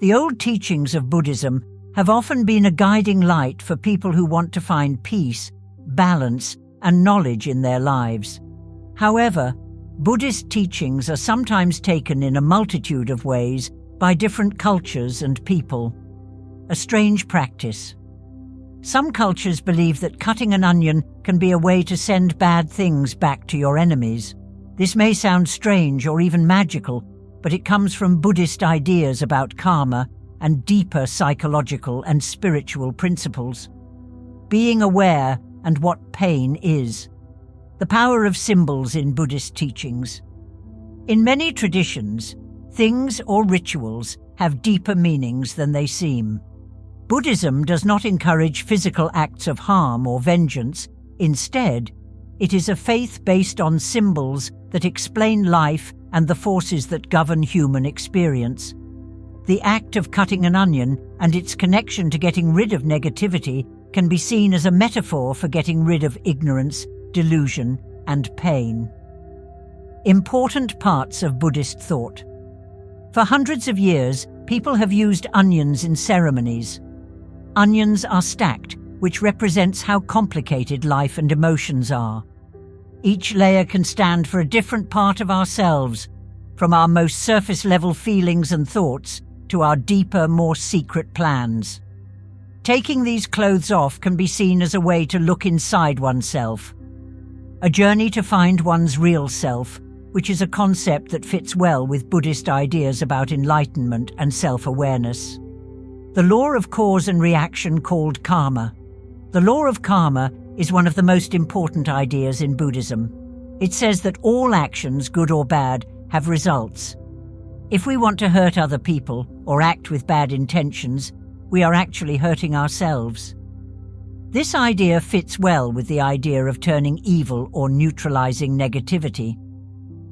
The old teachings of Buddhism have often been a guiding light for people who want to find peace, balance, and knowledge in their lives. However, Buddhist teachings are sometimes taken in a multitude of ways by different cultures and people. A strange practice. Some cultures believe that cutting an onion can be a way to send bad things back to your enemies. This may sound strange or even magical, but it comes from Buddhist ideas about karma and deeper psychological and spiritual principles. Being aware and what pain is. The power of symbols in Buddhist teachings. In many traditions, things or rituals have deeper meanings than they seem. Buddhism does not encourage physical acts of harm or vengeance. Instead, it is a faith based on symbols that explain life and the forces that govern human experience. The act of cutting an onion and its connection to getting rid of negativity can be seen as a metaphor for getting rid of ignorance, delusion, and pain. Important parts of Buddhist thought. For hundreds of years, people have used onions in ceremonies. Onions are stacked, which represents how complicated life and emotions are. Each layer can stand for a different part of ourselves, from our most surface-level feelings and thoughts to our deeper, more secret plans. Taking these clothes off can be seen as a way to look inside oneself. A journey to find one's real self, which is a concept that fits well with Buddhist ideas about enlightenment and self-awareness. The law of cause and reaction called karma. The law of karma is one of the most important ideas in Buddhism. It says that all actions, good or bad, have results. If we want to hurt other people or act with bad intentions, we are actually hurting ourselves. This idea fits well with the idea of turning evil or neutralizing negativity.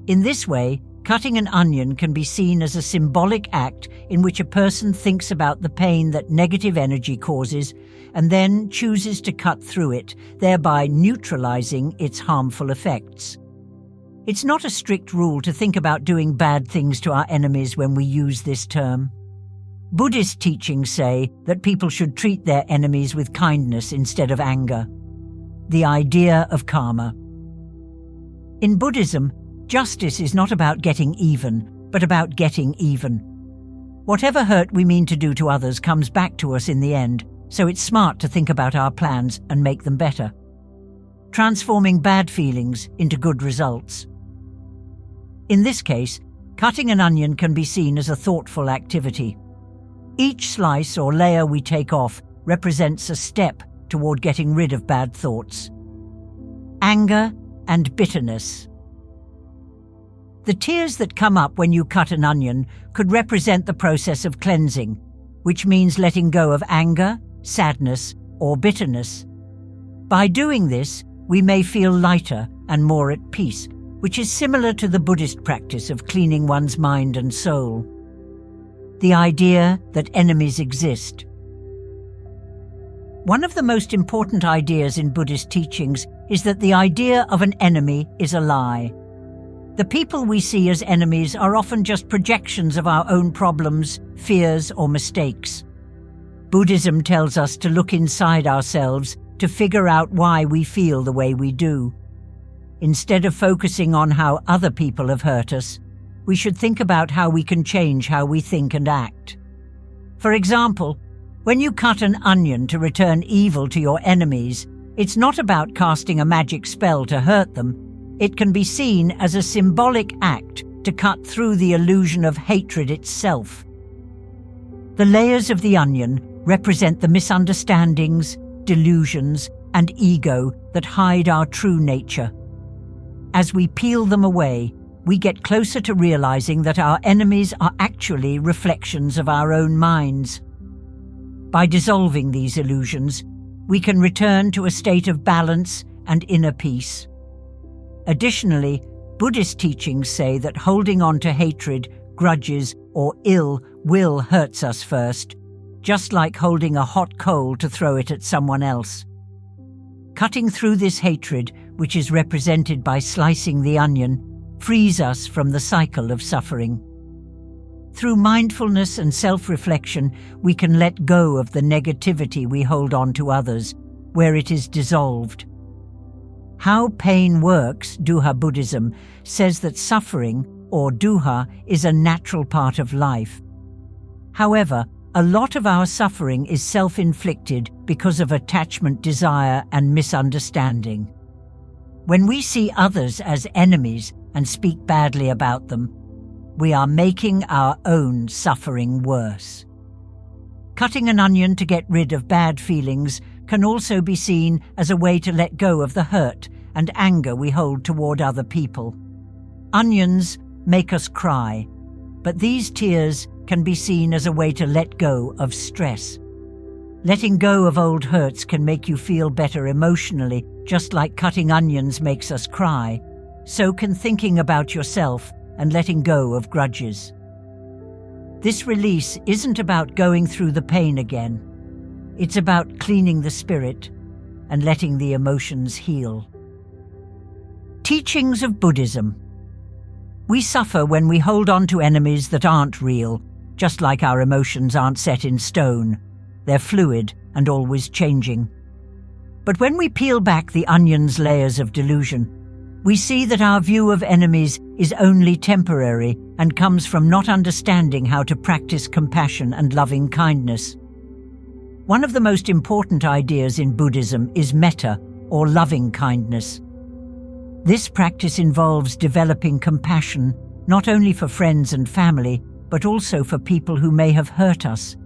In this way, cutting an onion can be seen as a symbolic act in which a person thinks about the pain that negative energy causes and then chooses to cut through it, thereby neutralizing its harmful effects. It's not a strict rule to think about doing bad things to our enemies when we use this term. Buddhist teachings say that people should treat their enemies with kindness instead of anger. The idea of karma. In Buddhism, justice is not about getting even, but about getting even. Whatever hurt we mean to do to others comes back to us in the end, so it's smart to think about our plans and make them better. Transforming bad feelings into good results. In this case, cutting an onion can be seen as a thoughtful activity. Each slice or layer we take off represents a step toward getting rid of bad thoughts. Anger and bitterness. The tears that come up when you cut an onion could represent the process of cleansing, which means letting go of anger, sadness, or bitterness. By doing this, we may feel lighter and more at peace, which is similar to the Buddhist practice of cleaning one's mind and soul. The idea that enemies exist. One of the most important ideas in Buddhist teachings is that the idea of an enemy is a lie. The people we see as enemies are often just projections of our own problems, fears, or mistakes. Buddhism tells us to look inside ourselves to figure out why we feel the way we do. Instead of focusing on how other people have hurt us, we should think about how we can change how we think and act. For example, when you cut an onion to return evil to your enemies, it's not about casting a magic spell to hurt them. It can be seen as a symbolic act to cut through the illusion of hatred itself. The layers of the onion represent the misunderstandings, delusions, and ego that hide our true nature. As we peel them away, we get closer to realizing that our enemies are actually reflections of our own minds. By dissolving these illusions, we can return to a state of balance and inner peace. Additionally, Buddhist teachings say that holding on to hatred, grudges, or ill will hurts us first, just like holding a hot coal to throw it at someone else. Cutting through this hatred, which is represented by slicing the onion, frees us from the cycle of suffering. Through mindfulness and self-reflection, we can let go of the negativity we hold on to others, where it is dissolved. How pain works, Duha Buddhism, says that suffering, or duha, is a natural part of life. However, a lot of our suffering is self-inflicted because of attachment, desire, and misunderstanding. When we see others as enemies and speak badly about them, we are making our own suffering worse. Cutting an onion to get rid of bad feelings can also be seen as a way to let go of the hurt and anger we hold toward other people. Onions make us cry, but these tears can be seen as a way to let go of stress. Letting go of old hurts can make you feel better emotionally, just like cutting onions makes us cry. So can thinking about yourself and letting go of grudges. This release isn't about going through the pain again. It's about cleaning the spirit and letting the emotions heal. Teachings of Buddhism. We suffer when we hold on to enemies that aren't real, just like our emotions aren't set in stone. They're fluid and always changing. But when we peel back the onion's layers of delusion, we see that our view of enemies is only temporary and comes from not understanding how to practice compassion and loving kindness. One of the most important ideas in Buddhism is metta, or loving kindness. This practice involves developing compassion not only for friends and family, but also for people who may have hurt us.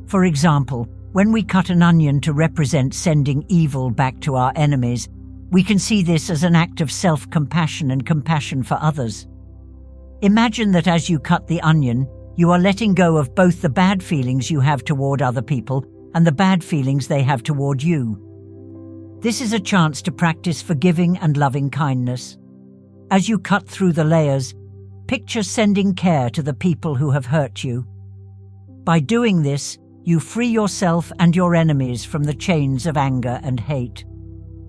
For example, when we cut an onion to represent sending evil back to our enemies, we can see this as an act of self-compassion and compassion for others. Imagine that as you cut the onion, you are letting go of both the bad feelings you have toward other people and the bad feelings they have toward you. This is a chance to practice forgiving and loving kindness. As you cut through the layers, picture sending care to the people who have hurt you. By doing this, you free yourself and your enemies from the chains of anger and hate.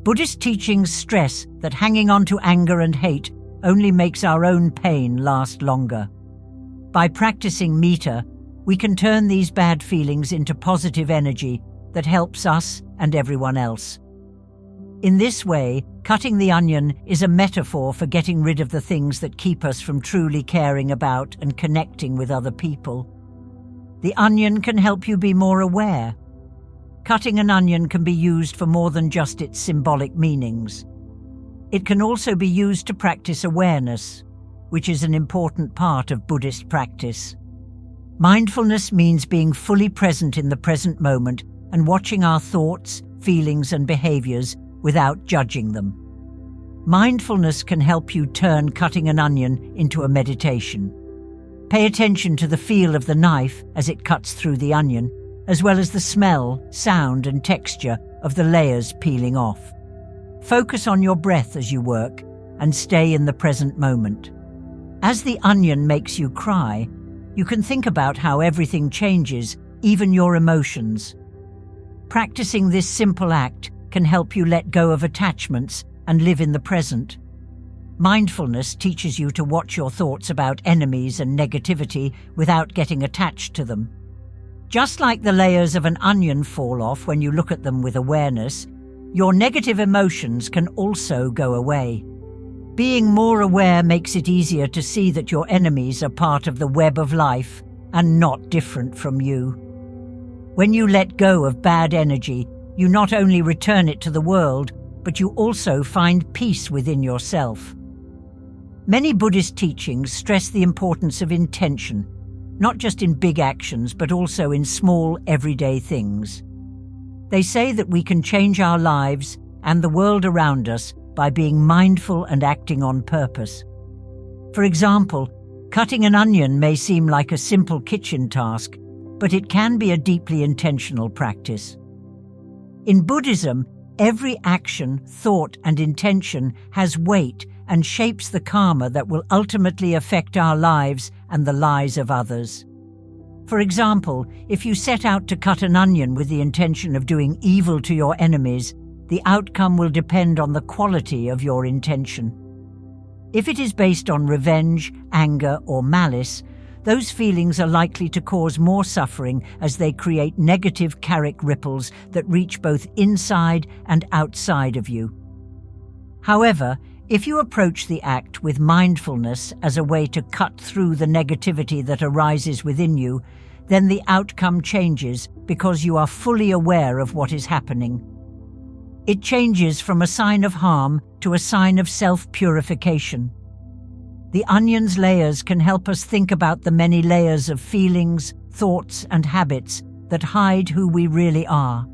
Buddhist teachings stress that hanging on to anger and hate only makes our own pain last longer. By practicing metta, we can turn these bad feelings into positive energy that helps us and everyone else. In this way, cutting the onion is a metaphor for getting rid of the things that keep us from truly caring about and connecting with other people. The onion can help you be more aware. Cutting an onion can be used for more than just its symbolic meanings. It can also be used to practice awareness, which is an important part of Buddhist practice. Mindfulness means being fully present in the present moment and watching our thoughts, feelings, and behaviors without judging them. Mindfulness can help you turn cutting an onion into a meditation. Pay attention to the feel of the knife as it cuts through the onion, as well as the smell, sound, and texture of the layers peeling off. Focus on your breath as you work and stay in the present moment. As the onion makes you cry, you can think about how everything changes, even your emotions. Practicing this simple act can help you let go of attachments and live in the present. Mindfulness teaches you to watch your thoughts about enemies and negativity without getting attached to them. Just like the layers of an onion fall off when you look at them with awareness, your negative emotions can also go away. Being more aware makes it easier to see that your enemies are part of the web of life and not different from you. When you let go of bad energy, you not only return it to the world, but you also find peace within yourself. Many Buddhist teachings stress the importance of intention, not just in big actions, but also in small, everyday things. They say that we can change our lives and the world around us by being mindful and acting on purpose. For example, cutting an onion may seem like a simple kitchen task, but it can be a deeply intentional practice. In Buddhism, every action, thought, and intention has weight and shapes the karma that will ultimately affect our lives and the lives of others. For example, if you set out to cut an onion with the intention of doing evil to your enemies, the outcome will depend on the quality of your intention. If it is based on revenge, anger, or malice, those feelings are likely to cause more suffering as they create negative karmic ripples that reach both inside and outside of you. However, if you approach the act with mindfulness as a way to cut through the negativity that arises within you, then the outcome changes because you are fully aware of what is happening. It changes from a sign of harm to a sign of self-purification. The onion's layers can help us think about the many layers of feelings, thoughts, and habits that hide who we really are.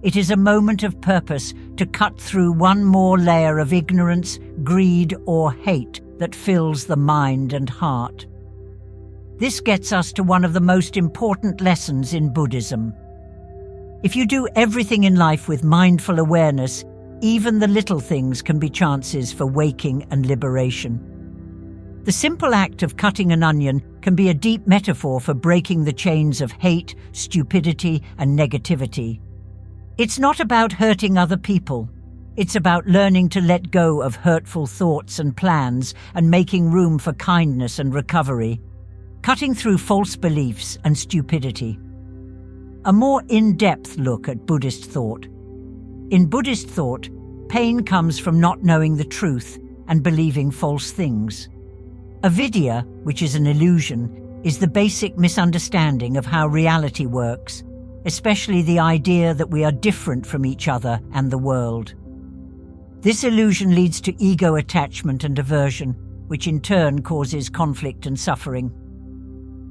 It is a moment of purpose to cut through one more layer of ignorance, greed, or hate that fills the mind and heart. This gets us to one of the most important lessons in Buddhism. If you do everything in life with mindful awareness, even the little things can be chances for waking and liberation. The simple act of cutting an onion can be a deep metaphor for breaking the chains of hate, stupidity, and negativity. It's not about hurting other people. It's about learning to let go of hurtful thoughts and plans and making room for kindness and recovery, cutting through false beliefs and stupidity. A more in-depth look at Buddhist thought. In Buddhist thought, pain comes from not knowing the truth and believing false things. Avidya, which is an illusion, is the basic misunderstanding of how reality works, especially the idea that we are different from each other and the world. This illusion leads to ego attachment and aversion, which in turn causes conflict and suffering.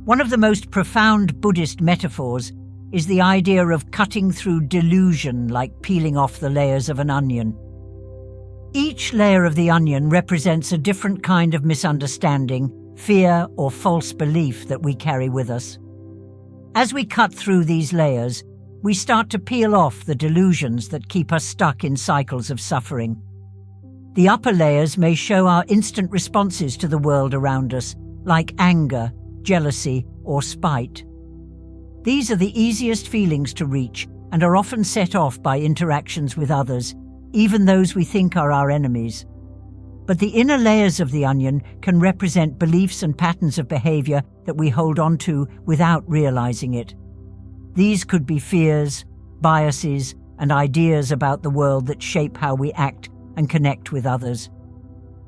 One of the most profound Buddhist metaphors is the idea of cutting through delusion like peeling off the layers of an onion. Each layer of the onion represents a different kind of misunderstanding, fear, or false belief that we carry with us. As we cut through these layers, we start to peel off the delusions that keep us stuck in cycles of suffering. The upper layers may show our instant responses to the world around us, like anger, jealousy, or spite. These are the easiest feelings to reach and are often set off by interactions with others, even those we think are our enemies. But the inner layers of the onion can represent beliefs and patterns of behavior that we hold on to without realizing it. These could be fears, biases, and ideas about the world that shape how we act and connect with others.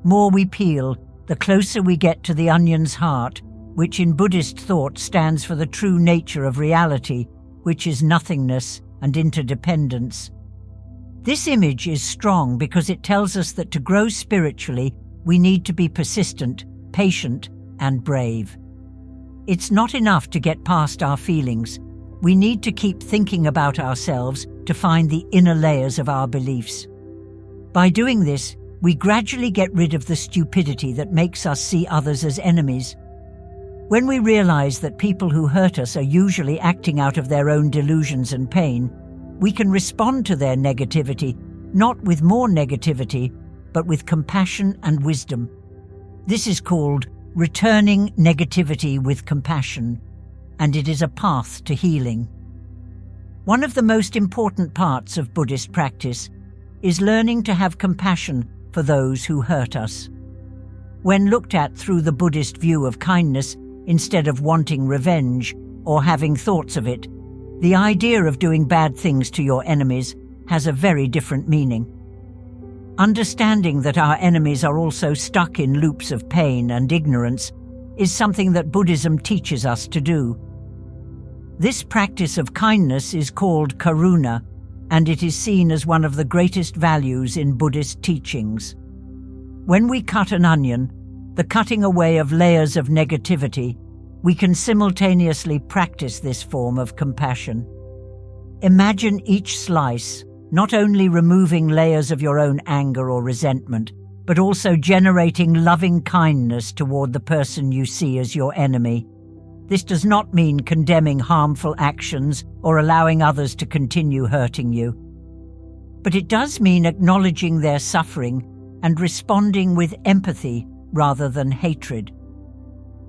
More we peel, the closer we get to the onion's heart, which in Buddhist thought stands for the true nature of reality, which is nothingness and interdependence. This image is strong because it tells us that to grow spiritually, we need to be persistent, patient, and brave. It's not enough to get past our feelings. We need to keep thinking about ourselves to find the inner layers of our beliefs. By doing this, we gradually get rid of the stupidity that makes us see others as enemies. When we realize that people who hurt us are usually acting out of their own delusions and pain, we can respond to their negativity, not with more negativity, but with compassion and wisdom. This is called returning negativity with compassion, and it is a path to healing. One of the most important parts of Buddhist practice is learning to have compassion for those who hurt us. When looked at through the Buddhist view of kindness, instead of wanting revenge or having thoughts of it, the idea of doing bad things to your enemies has a very different meaning. Understanding that our enemies are also stuck in loops of pain and ignorance is something that Buddhism teaches us to do. This practice of kindness is called karuna, and it is seen as one of the greatest values in Buddhist teachings. When we cut an onion, the cutting away of layers of negativity, we can simultaneously practice this form of compassion. Imagine each slice not only removing layers of your own anger or resentment, but also generating loving kindness toward the person you see as your enemy. This does not mean condemning harmful actions or allowing others to continue hurting you. But it does mean acknowledging their suffering and responding with empathy rather than hatred.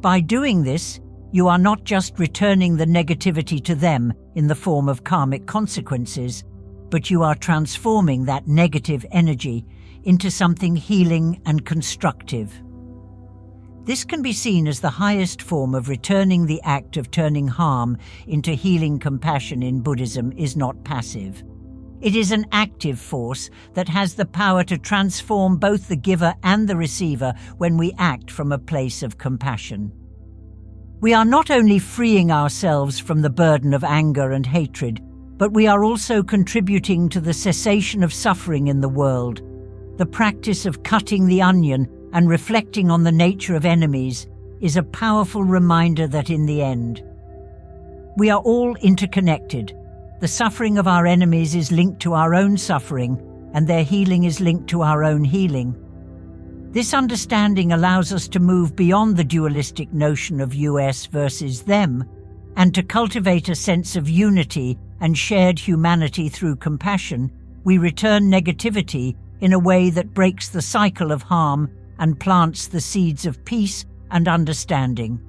By doing this, you are not just returning the negativity to them in the form of karmic consequences, but you are transforming that negative energy into something healing and constructive. This can be seen as the highest form of returning. The act of turning harm into healing compassion in Buddhism is not passive. It is an active force that has the power to transform both the giver and the receiver when we act from a place of compassion. We are not only freeing ourselves from the burden of anger and hatred, but we are also contributing to the cessation of suffering in the world. The practice of cutting the onion and reflecting on the nature of enemies is a powerful reminder that in the end, we are all interconnected. The suffering of our enemies is linked to our own suffering, and their healing is linked to our own healing. This understanding allows us to move beyond the dualistic notion of us versus them, and to cultivate a sense of unity and shared humanity through compassion. We return negativity in a way that breaks the cycle of harm and plants the seeds of peace and understanding.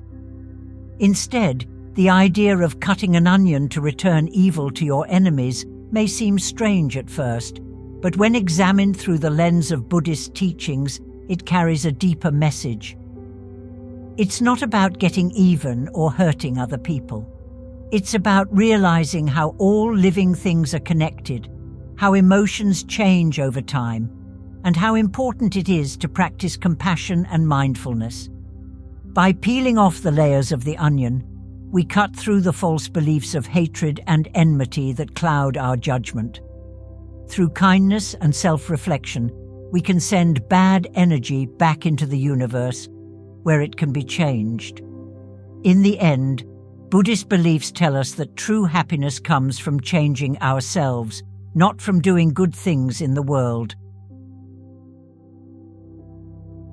Instead, the idea of cutting an onion to return evil to your enemies may seem strange at first, but when examined through the lens of Buddhist teachings, it carries a deeper message. It's not about getting even or hurting other people. It's about realizing how all living things are connected, how emotions change over time, and how important it is to practice compassion and mindfulness. By peeling off the layers of the onion, we cut through the false beliefs of hatred and enmity that cloud our judgment. Through kindness and self-reflection, we can send bad energy back into the universe, where it can be changed. In the end, Buddhist beliefs tell us that true happiness comes from changing ourselves, not from doing good things in the world.